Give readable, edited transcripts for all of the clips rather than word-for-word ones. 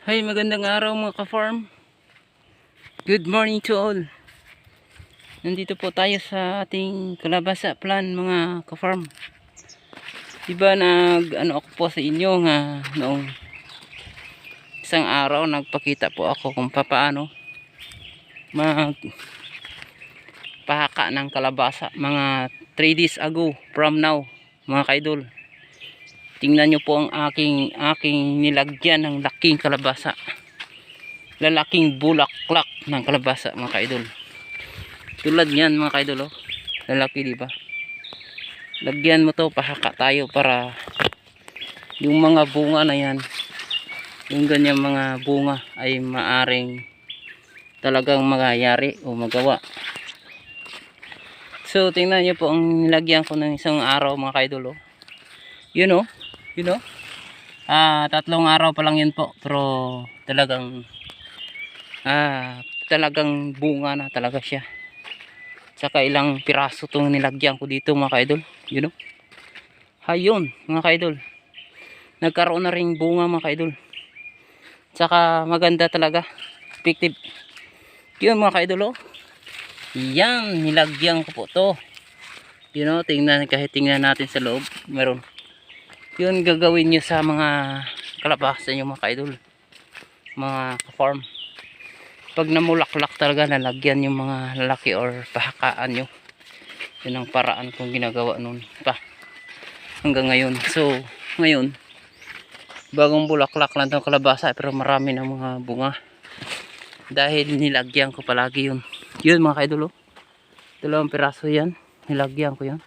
Hi, magandang araw mga ka-farm. Good morning to all. Nandito po tayo sa ating kalabasa plan mga ka-farm. Diba ako po sa inyo nga noong isang araw nagpakita po ako kung paano magpahaka ng kalabasa mga 3 days ago from now mga kaidol. Tingnan nyo po ang aking nilagyan ng laking kalabasa. Lalaking bulaklak ng kalabasa mga kaidol. Tulad niyan mga kaidol, oh. Lalaki, di ba? Lagyan mo to, pahaka tayo para yung mga bunga na yan, yung ganyang mga bunga ay maaring talagang magyari o magawa. So tingnan niyo po ang nilagyan ko ng isang araw mga kaidol, oh. You know? 3 araw pa lang yun po, pero talagang bunga na talaga siya. Saka ilang piraso itong nilagyan ko dito mga kaidol. Hayun mga kaidol, nagkaroon na ring bunga mga kaidol. Saka maganda talaga, effective. Yun mga kaidol, oh. Yan, nilagyan ko po to. Kahit tingnan natin sa loob, meron. Yun gagawin nyo sa mga kalabasa nyo mga kaidol, mga ka-farm. Pag namulaklak talaga, nalagyan yung mga lalaki or pahakaan nyo. Yun ang paraan kong ginagawa noon pa hanggang ngayon. So ngayon, bagong bulaklak lang itong kalabasa, pero marami ng mga bunga dahil nilagyan ko palagi yun mga kaidol, oh. 2 piraso yan, nilagyan ko yan.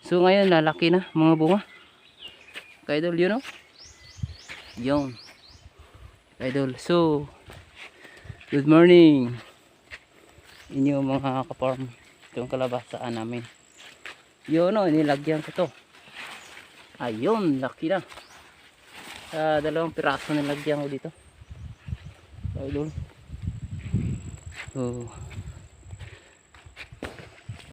So ngayon lalaki na mga bunga kaidol, yun kaidol. So good morning inyo mga ka-farm. Itong kalabasaan namin, nilagyan ko to. Ayun, laki na. 2 piraso nilagyan ko dito, idol. So